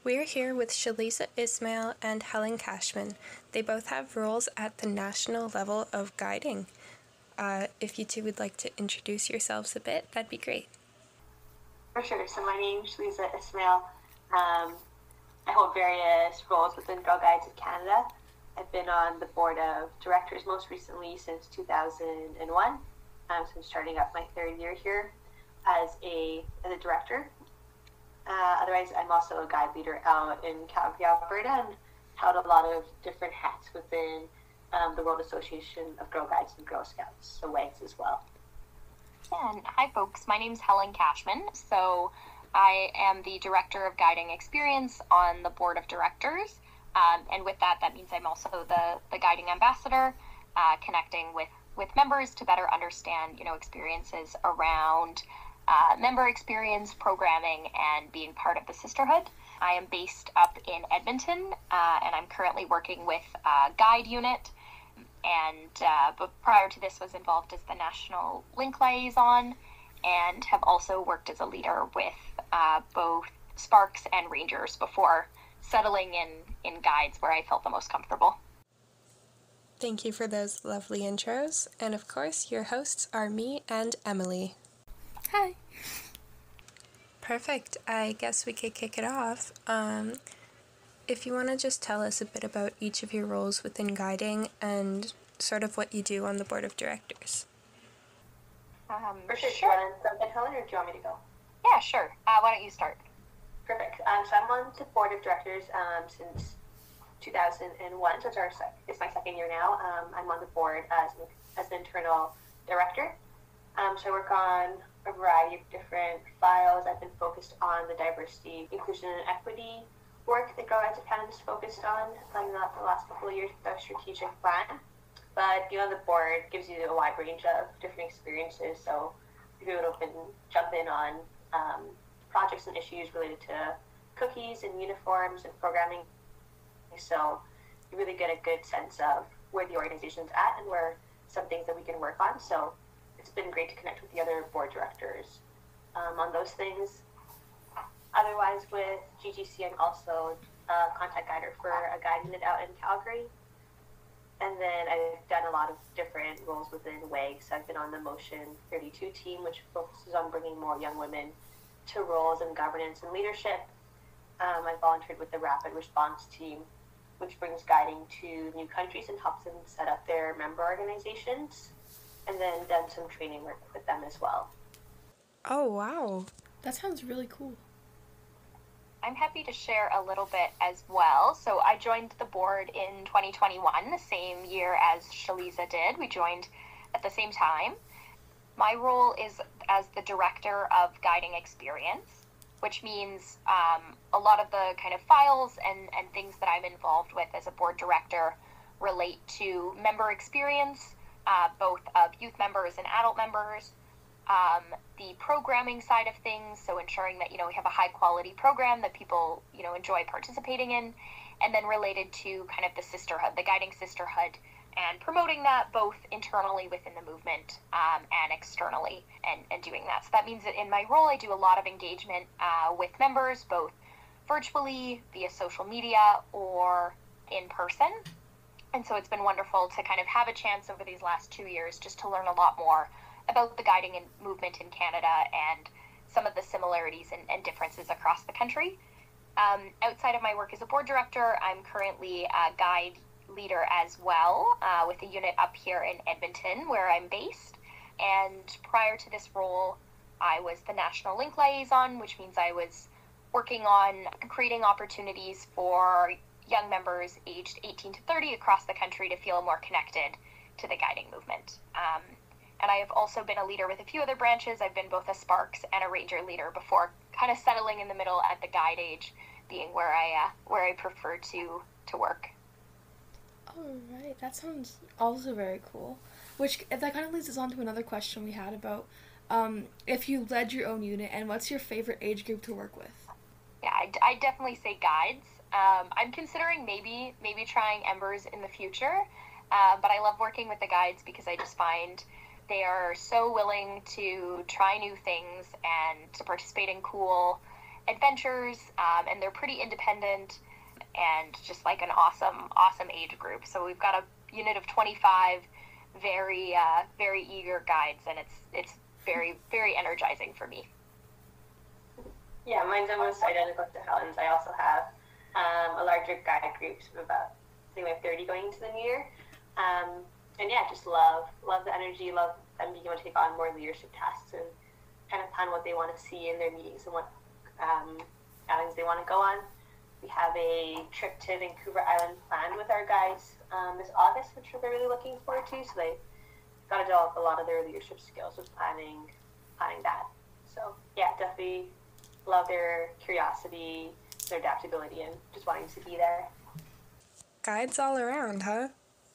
We're here with Sheliza, Ismail, and Helen Cashman. They both have roles at the national level of guiding. If you two would like to introduce yourselves a bit, that'd be great. For sure. So my name is Sheliza Ismail. I hold various roles within Girl Guides of Canada. I've been on the board of directors most recently since 2001. So I'm starting up my third year here as a director. Otherwise, I'm also a guide leader out in Calgary, Alberta, and held a lot of different hats within the World Association of Girl Guides and Girl Scouts, so WAGs as well. And hi folks, my name's Helen Cashman. So I am the Director of Guiding Experience on the Board of Directors. And with that means I'm also the Guiding Ambassador, connecting with members to better understand, experiences around member experience, programming, and being part of the sisterhood. I am based up in Edmonton, and I'm currently working with a guide unit. But prior to this was involved as the National Link Liaison, and have also worked as a leader with both Sparks and Rangers before settling in guides where I felt the most comfortable. Thank you for those lovely intros. And of course, your hosts are me and Emily. Hi. Perfect. I guess we could kick it off. If you want to just tell us a bit about each of your roles within guiding and sort of what you do on the board of directors. For sure. Do you want to jump in, Helen, or do you want me to go? Yeah, sure. Why don't you start? Perfect. So I'm on the board of directors since 2001, so it's my second year now. I'm on the board as an internal director. So I work on a variety of different files. I've been focused on the diversity, inclusion, and equity work that Girl Guides of Canada is focused on the last couple of years with our strategic plan. But the board gives you a wide range of different experiences, so you're able to jump in on projects and issues related to cookies and uniforms and programming. So you really get a good sense of where the organization's at and where some things that we can work on. So it's been great to connect with the other board directors on those things. Otherwise, with GGC, I'm also a contact guider for a guide unit out in Calgary. And then I've done a lot of different roles within WAGs. I've been on the Motion 32 team, which focuses on bringing more young women to roles in governance and leadership. I volunteered with the Rapid Response team, which brings guiding to new countries and helps them set up their member organizations. And then done some training work with them as well. Oh, wow. That sounds really cool. I'm happy to share a little bit as well. So I joined the board in 2021, the same year as Sheliza did. We joined at the same time. My role is as the Director of Guiding Experience, which means a lot of the kind of files and things that I'm involved with as a board director relate to member experience, both of youth members and adult members, the programming side of things, so ensuring that, we have a high quality program that people, enjoy participating in, and then related to kind of the sisterhood, the guiding sisterhood, and promoting that both internally within the movement and externally and doing that. So that means that in my role, I do a lot of engagement with members, both virtually, via social media, or in person. And so it's been wonderful to kind of have a chance over these last 2 years just to learn a lot more about the guiding movement in Canada and some of the similarities and differences across the country. Outside of my work as a board director, I'm currently a guide leader as well with a unit up here in Edmonton where I'm based. And prior to this role, I was the National Link Liaison, which means I was working on creating opportunities for young members aged 18 to 30 across the country to feel more connected to the guiding movement. And I have also been a leader with a few other branches. I've been both a Sparks and a Ranger leader before kind of settling in the middle at the guide age, being where I prefer to work. All right, that sounds also very cool. That kind of leads us on to another question we had about if you led your own unit, and what's your favorite age group to work with? Yeah, I definitely say guides. I'm considering maybe trying Embers in the future, but I love working with the guides because I just find they are so willing to try new things and to participate in cool adventures, and they're pretty independent and just like an awesome age group. So we've got a unit of 25 very eager guides, and it's very energizing for me. Yeah, mine's almost identical to Helen's. I also have a larger guide group of about, I think we have 30 going into the new year. And yeah, just love the energy, love them being able to take on more leadership tasks and kind of plan what they want to see in their meetings and what outings they want to go on. We have a trip to Vancouver Island planned with our guides this August, which we're really looking forward to. So they've got to develop a lot of their leadership skills with planning that. So yeah, definitely love their curiosity, their adaptability, and just wanting to be there. Guides all around, huh?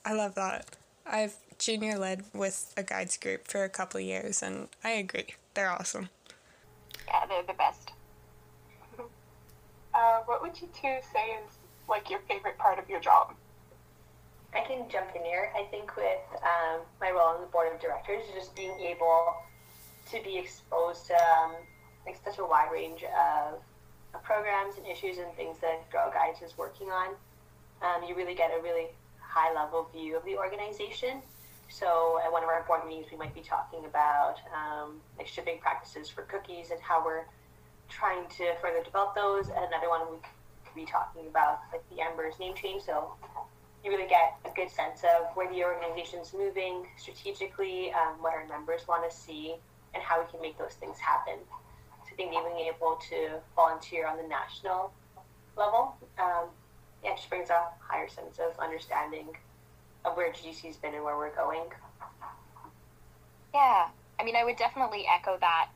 I love that. I've junior led with a guides group for a couple of years, and I agree. They're awesome. Yeah, they're the best. What would you two say is like your favorite part of your job? I can jump in here. I think with my role on the board of directors, just being able to be exposed to like such a wide range of programs and issues and things that Girl Guides is working on. You really get a really high level view of the organization. So at one of our board meetings, we might be talking about like shipping practices for cookies and how we're trying to further develop those. And another one we could be talking about like the Ember's name change. So you really get a good sense of where the organization's moving strategically, what our members want to see, and how we can make those things happen. So I think being able to volunteer on the national level, just brings a higher sense of understanding of where GGC's been and where we're going. Yeah, I mean, I would definitely echo that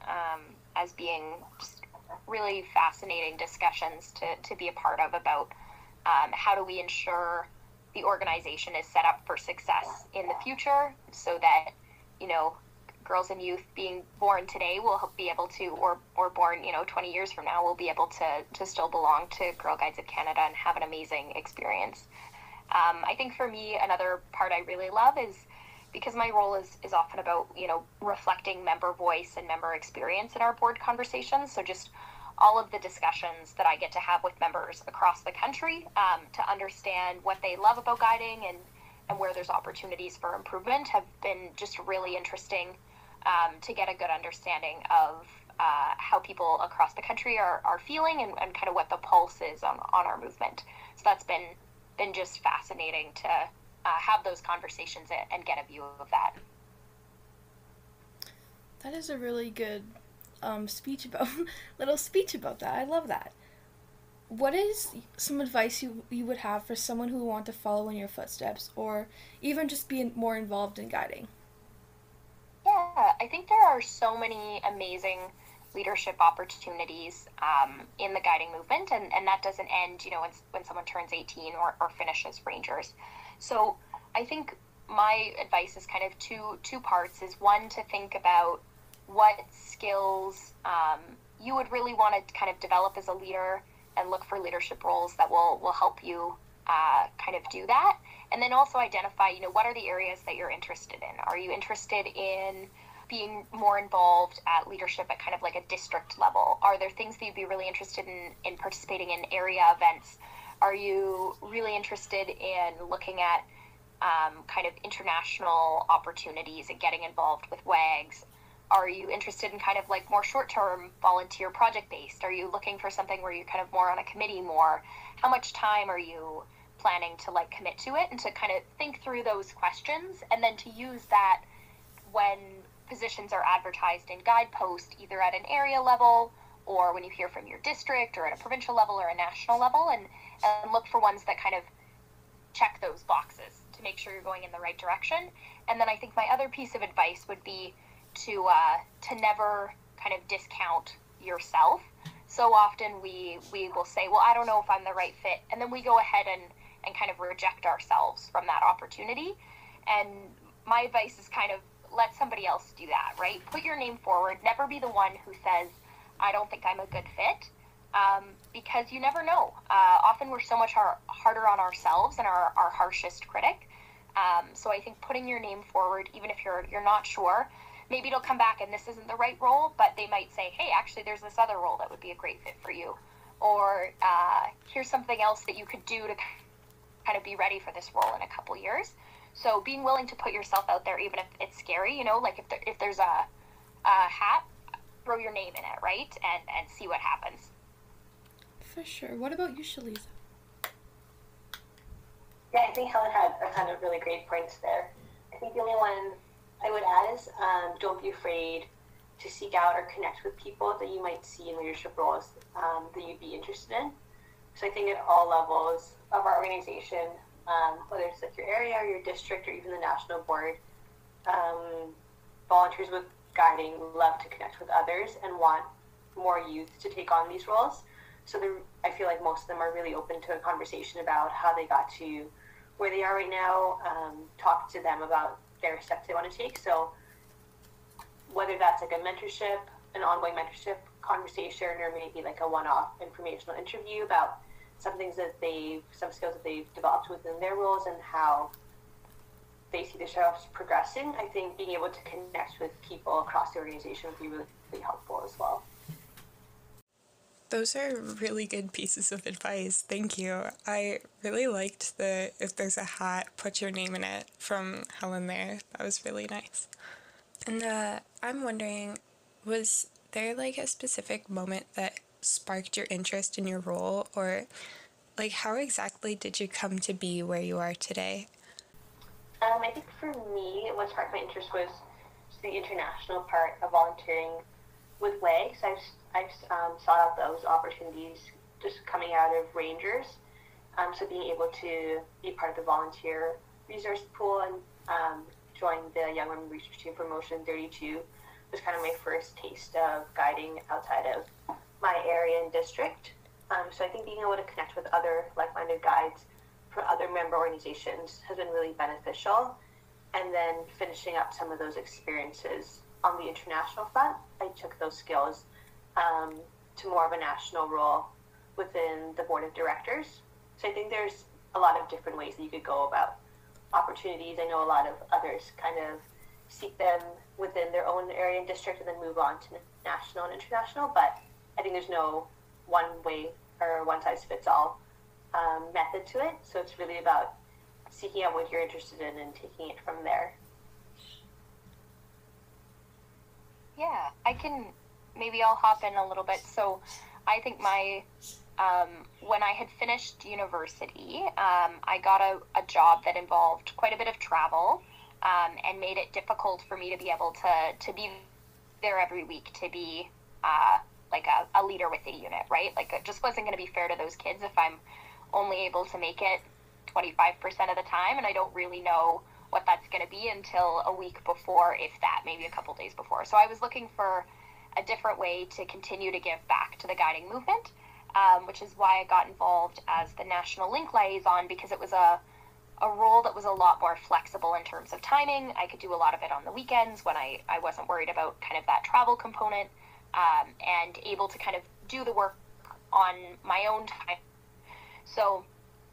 as being just really fascinating discussions to be a part of about how do we ensure the organization is set up for success in the future so that, you know, girls and youth being born today will be able to, or born, 20 years from now, will be able to still belong to Girl Guides of Canada and have an amazing experience. I think for me, another part I really love is because my role is often about, reflecting member voice and member experience in our board conversations. So just all of the discussions that I get to have with members across the country to understand what they love about guiding and where there's opportunities for improvement have been just really interesting to get a good understanding of how people across the country are feeling and kind of what the pulse is on our movement. So that's been just fascinating to have those conversations and get a view of that. That is a really good speech about that. I love that. What is some advice you would have for someone who want to follow in your footsteps or even just be more involved in guiding? Yeah, I think there are so many amazing leadership opportunities in the guiding movement, and that doesn't end, when someone turns 18 or finishes Rangers. So I think my advice is kind of two parts. Is one, to think about what skills you would really want to kind of develop as a leader and look for leadership roles that will help you kind of do that. And then also identify, what are the areas that you're interested in? Are you interested in being more involved at leadership at kind of like a district level? Are there things that you'd be really interested in participating in area events? Are you really interested in looking at kind of international opportunities and getting involved with WAGs? Are you interested in kind of like more short-term volunteer project-based? Are you looking for something where you're kind of more on a committee more? How much time are you planning to like commit to it? And to kind of think through those questions and then to use that when positions are advertised in Guidepost, either at an area level or when you hear from your district or at a provincial level or a national level, and look for ones that kind of check those boxes to make sure you're going in the right direction. And then I think my other piece of advice would be to never kind of discount yourself. So often we will say, well, I don't know if I'm the right fit. And then we go ahead and kind of reject ourselves from that opportunity. And my advice is kind of let somebody else do that, right? Put your name forward. Never be the one who says, I don't think I'm a good fit, because you never know. Often we're so much harder on ourselves and our harshest critic. So I think putting your name forward, even if you're not sure, maybe it'll come back and this isn't the right role, but they might say, hey, actually there's this other role that would be a great fit for you. Or here's something else that you could do to kind of be ready for this role in a couple years. So being willing to put yourself out there, even if it's scary, you know, like if there's a hat, throw your name in it, right? And see what happens. For sure. What about you, Sheliza? Yeah, I think Helen had a ton of really great points there. I think the only one I would add is don't be afraid to seek out or connect with people that you might see in leadership roles that you'd be interested in. So I think at all levels of our organization, whether it's like your area or your district or even the national board, volunteers with guiding love to connect with others and want more youth to take on these roles. So I feel like most of them are really open to a conversation about how they got to where they are right now, talk to them about their steps they want to take. So whether that's like a mentorship, an ongoing mentorship conversation, or maybe like a one-off informational interview about some skills that they've developed within their roles and how they see themselves progressing, I think being able to connect with people across the organization would be really, really helpful as well. Those are really good pieces of advice. Thank you. I really liked the if there's a hat, put your name in it from Helen there. That was really nice. And I'm wondering, was there like a specific moment that sparked your interest in your role, or like how exactly did you come to be where you are today? I think for me, what sparked my interest was the international part of volunteering with WAGs. I've sought out those opportunities just coming out of Rangers. So being able to be part of the volunteer resource pool and join the Young Women Research Team for Motion 32 was kind of my first taste of guiding outside of my area and district. So I think being able to connect with other like-minded guides from other member organizations has been really beneficial. And then finishing up some of those experiences on the international front, I took those skills to more of a national role within the board of directors. So I think there's a lot of different ways that you could go about opportunities. I know a lot of others kind of seek them within their own area and district and then move on to national and international, but I think there's no one way or one size fits all method to it. So it's really about seeking out what you're interested in and taking it from there. Yeah, maybe I'll hop in a little bit. So I think when I had finished university, I got a job that involved quite a bit of travel and made it difficult for me to be able to be there every week, to be like a leader with a unit, right? Like it just wasn't going to be fair to those kids if I'm only able to make it 25% of the time, and I don't really know what that's going to be until a week before, if that, maybe a couple days before. So I was looking for a different way to continue to give back to the guiding movement, which is why I got involved as the National Link Liaison, because it was a role that was a lot more flexible in terms of timing. I could do a lot of it on the weekends when I wasn't worried about kind of that travel component, and able to kind of do the work on my own time. So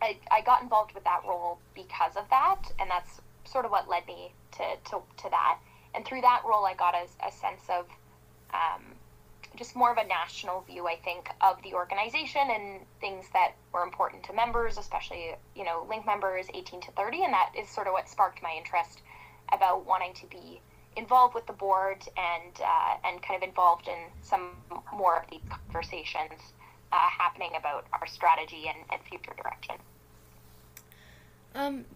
I got involved with that role because of that, and that's sort of what led me to that. And through that role, I got a sense of just more of a national view, I think, of the organization and things that were important to members, especially, you know, Link members 18 to 30. And that is sort of what sparked my interest about wanting to be involved with the board and kind of involved in some more of these conversations happening about our strategy and future direction.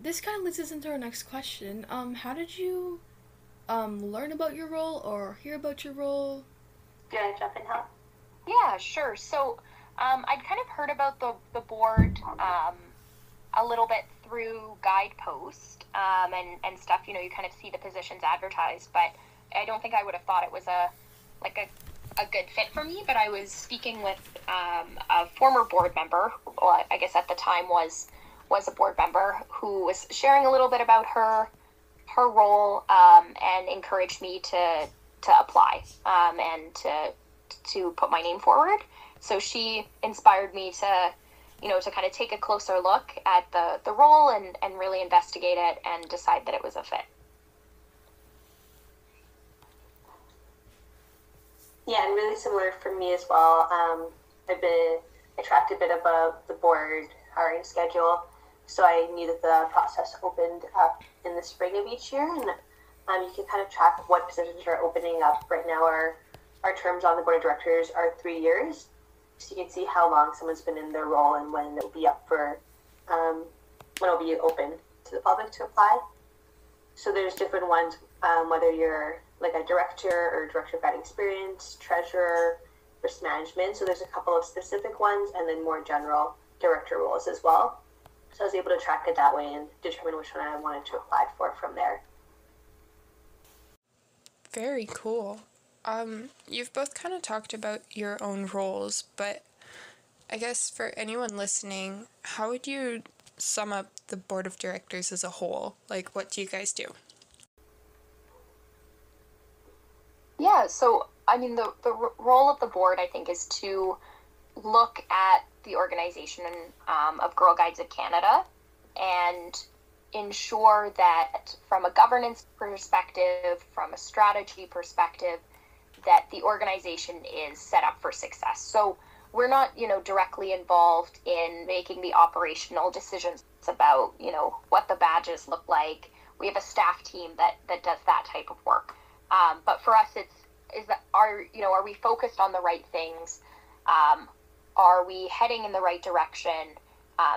This kind of leads us into our next question. How did you learn about your role or hear about your role? Do you want to jump in, Helen? Yeah, sure. So I'd kind of heard about the board a little bit through Guidepost and stuff. You know, you kind of see the positions advertised, but I don't think I would have thought it was a good fit for me. But I was speaking with a former board member, well, I guess at the time was a board member, who was sharing a little bit about her role and encouraged me to apply and to put my name forward. So she inspired me to kind of take a closer look at the role and really investigate it and decide that it was a fit. Yeah, and really similar for me as well. I tracked a bit about the board hiring schedule, so I knew that the process opened up in the spring of each year, and you can kind of track what positions are opening up. Right now, our terms on the board of directors are 3 years, so you can see how long someone's been in their role and when it'll be up for, when it'll be open to the public to apply. So there's different ones, whether you're like a director or director of guiding experience, treasurer, risk management. So there's a couple of specific ones and then more general director roles as well. So I was able to track it that way and determine which one I wanted to apply for from there. Very cool. You've both kind of talked about your own roles, but I guess for anyone listening, how would you sum up the board of directors as a whole? Like, what do you guys do? Yeah, so I mean, the role of the board, I think, is to look at the organization of Girl Guides of Canada and ensure that from a governance perspective, from a strategy perspective, that the organization is set up for success. So we're not, directly involved in making the operational decisions about, what the badges look like. We have a staff team that does that type of work. But for us, are we focused on the right things? Are we heading in the right direction?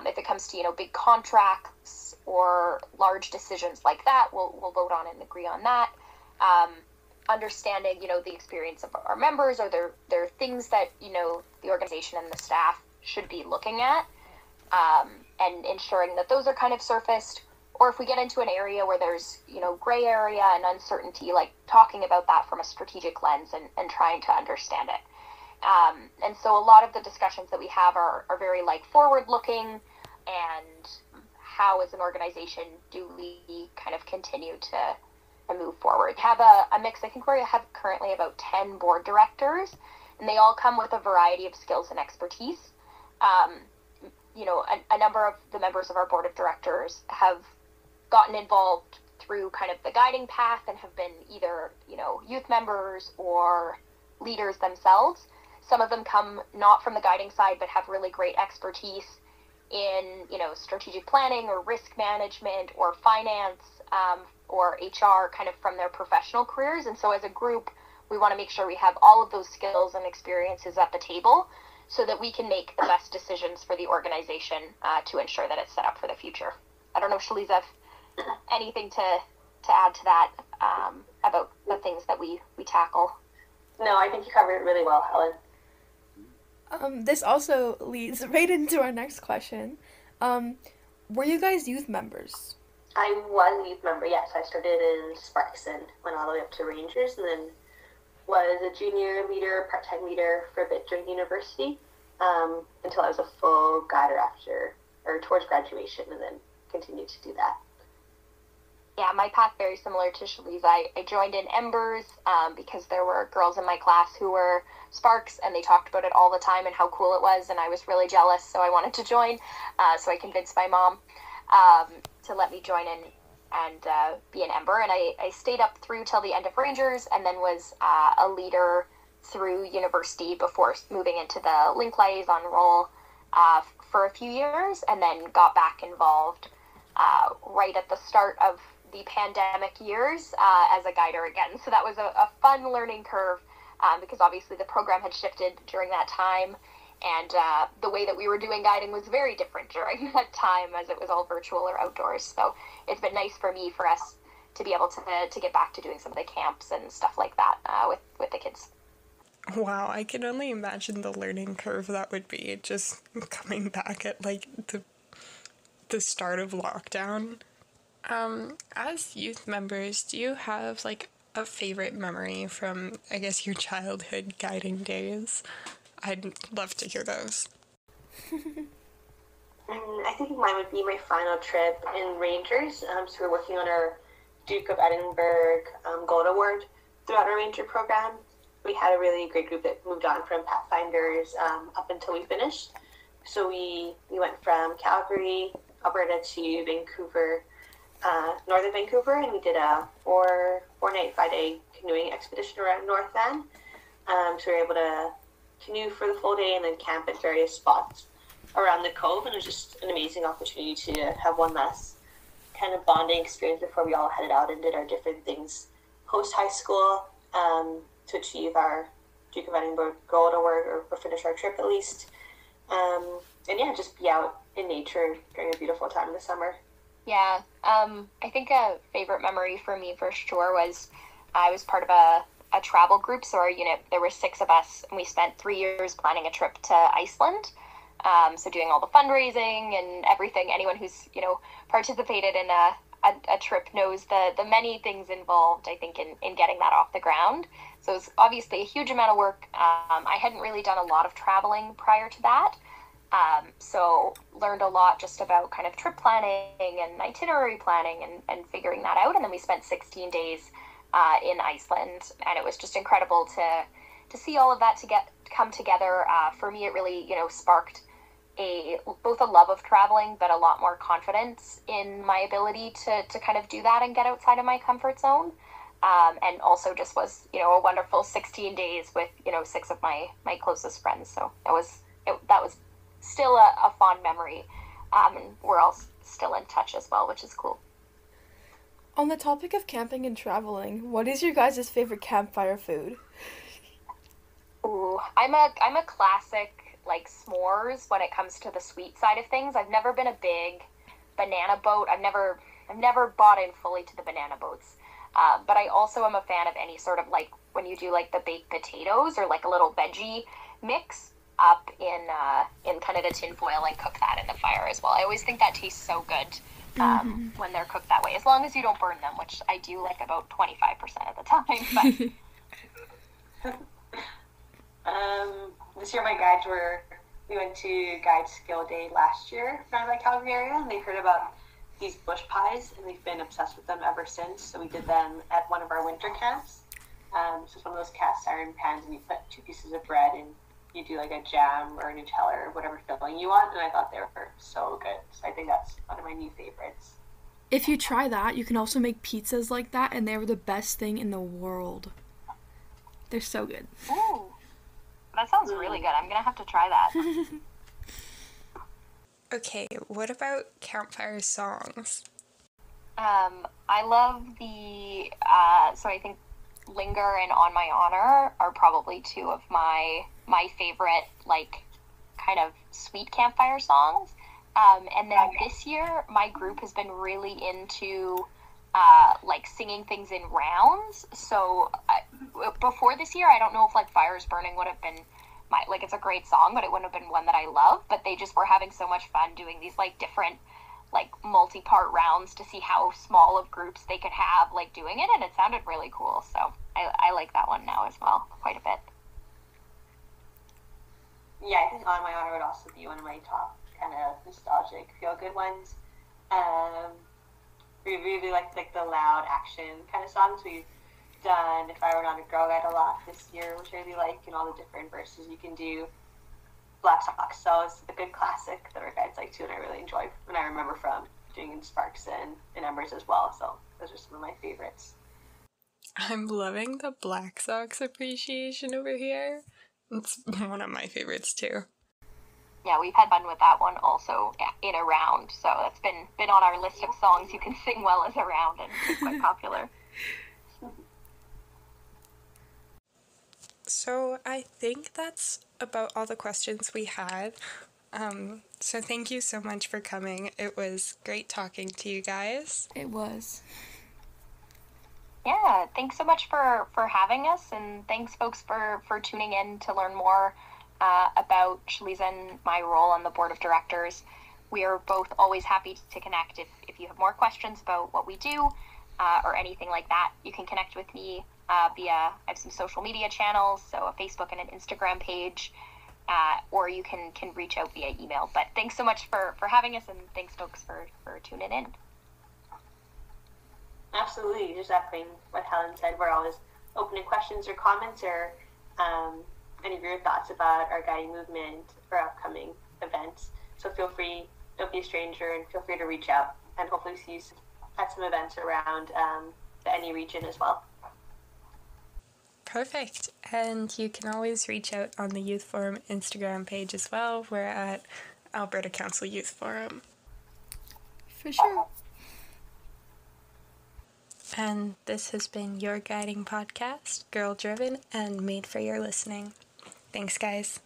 If it comes to, big contracts or large decisions like that, we'll vote on and agree on that. Understanding, the experience of our members, or there are things that, the organization and the staff should be looking at, and ensuring that those are kind of surfaced. Or if we get into an area where there's, gray area and uncertainty, like talking about that from a strategic lens and trying to understand it. And so a lot of the discussions that we have are very forward-looking, and how as an organization do we kind of continue to move forward. We have a mix. I think we have currently about 10 board directors, and they all come with a variety of skills and expertise. A number of the members of our board of directors have gotten involved through kind of the guiding path and have been either, youth members or leaders themselves. Some of them come not from the guiding side, but have really great expertise in, strategic planning or risk management or finance, or HR, kind of from their professional careers. And so as a group, we want to make sure we have all of those skills and experiences at the table so that we can make the best decisions for the organization to ensure that it's set up for the future. I don't know, Sheliza, if anything to add to that about the things that we tackle. No, I think you covered it really well, Helen. This also leads right into our next question. Were you guys youth members? I was a youth member, yes. I started in Sparks and went all the way up to Rangers, and then was a junior leader, part-time leader for a bit during university, until I was a full guider towards graduation, and then continued to do that. Yeah, my path very similar to Sheliza. I joined in Embers because there were girls in my class who were Sparks, and they talked about it all the time and how cool it was, and I was really jealous, so I wanted to join. So I convinced my mom to let me join in and be an Ember, and I stayed up through till the end of Rangers, and then was a leader through university before moving into the Link Liaison role for a few years, and then got back involved right at the start of the pandemic years as a guider again. So that was a fun learning curve because obviously the program had shifted during that time, and the way that we were doing guiding was very different during that time, as it was all virtual or outdoors. So it's been nice for us to be able to get back to doing some of the camps and stuff like that with the kids. Wow, I can only imagine the learning curve that would be, just coming back at the start of lockdown. As youth members, do you have a favorite memory from, I guess, your childhood guiding days? I'd love to hear those. I think mine would be my final trip in Rangers. So we're working on our Duke of Edinburgh Gold Award throughout our Ranger program. We had a really great group that moved on from Pathfinders up until we finished. So we went from Calgary, Alberta to Vancouver, northern Vancouver, and we did a 4-night, 5-day canoeing expedition around North Van. So we were able to canoe for the full day and then camp at various spots around the cove, and it was just an amazing opportunity to have one last kind of bonding experience before we all headed out and did our different things post high school, to achieve our Duke of Edinburgh goal or finish our trip at least. And yeah, just be out in nature during a beautiful time in the summer. Yeah, I think a favorite memory for me for sure was I was part of a travel group. So our unit, there were 6 of us, and we spent 3 years planning a trip to Iceland. So doing all the fundraising and everything. Anyone who's, participated in a trip knows the many things involved, I think, in getting that off the ground. So it's obviously a huge amount of work. I hadn't really done a lot of traveling prior to that. So learned a lot just about kind of trip planning and itinerary planning and figuring that out. And then we spent 16 days in Iceland, and it was just incredible to see all of that come together. For me, it really, sparked both a love of traveling, but a lot more confidence in my ability to kind of do that and get outside of my comfort zone. And also just was, a wonderful 16 days with, 6 of my closest friends. So that was still a fond memory. And we're all still in touch as well, which is cool. On the topic of camping and traveling, what is your guys' favorite campfire food? Ooh, I'm a classic, like, s'mores when it comes to the sweet side of things. I've never been a big banana boat. I've never bought in fully to the banana boats. But I also am a fan of any sort of, like, when you do, like, the baked potatoes or, like, a little veggie mix up in kind of the tin foil and cook that in the fire as well. I always think that tastes so good when they're cooked that way, as long as you don't burn them, which I do, like, about 25% of the time. But This year we went to Guide Skill Day last year around the Calgary area, and they heard about these bush pies, and we've been obsessed with them ever since. So we did them at one of our winter camps. So it's one of those cast iron pans, and you put 2 pieces of bread, and you do like a jam or a Nutella or whatever filling you want, and I thought they were so good. So I think that's one of my new favorites. If you try that, you can also make pizzas like that, and they're the best thing in the world. They're so good. Ooh, that sounds really good. I'm going to have to try that. Okay, what about campfire songs? I love so I think Linger and On My Honor are probably 2 of my favorite, like, kind of sweet campfire songs. And then this year, my group has been really into, like, singing things in rounds. So before this year, I don't know if, like, Fires Burning would have been it's a great song, but it wouldn't have been one that I love. But they just were having so much fun doing these, like, different, like, multi-part rounds to see how small of groups they could have, like, doing it. And it sounded really cool. So I like that one now as well, quite a bit. Yeah, I think On My Honor would also be one of my top kind of nostalgic, feel-good ones. We really like the loud action kind of songs. We've done If I Were Not a Girl Guide a lot this year, which I really like, and all the different verses you can do. Black Sox Cell is a good classic that our guides like too, and I really enjoy, and I remember from doing in Sparks and Embers as well. So those are some of my favorites. I'm loving the Black Sox appreciation over here. It's one of my favorites too. Yeah, we've had fun with that one also in a round. So that's been on our list of songs you can sing well as a round, and it's quite popular. So I think that's about all the questions we had. So thank you so much for coming. It was great talking to you guys. It was. Yeah, thanks so much for having us, and thanks, folks, for tuning in to learn more about Sheliza and my role on the board of directors. We are both always happy to connect. If you have more questions about what we do or anything like that, you can connect with me via, I have some social media channels, so a Facebook and an Instagram page, or you can reach out via email. But thanks so much for having us, and thanks, folks, for tuning in. Absolutely. Just echoing what Helen said, we're always open to questions or comments or any of your thoughts about our guiding movement or upcoming events. So feel free, don't be a stranger, and feel free to reach out, and hopefully see you at some events around the NE region as well. Perfect. And you can always reach out on the Youth Forum Instagram page as well. We're at Alberta Council Youth Forum. For sure. And this has been your guiding podcast, girl-driven and made for your listening. Thanks, guys.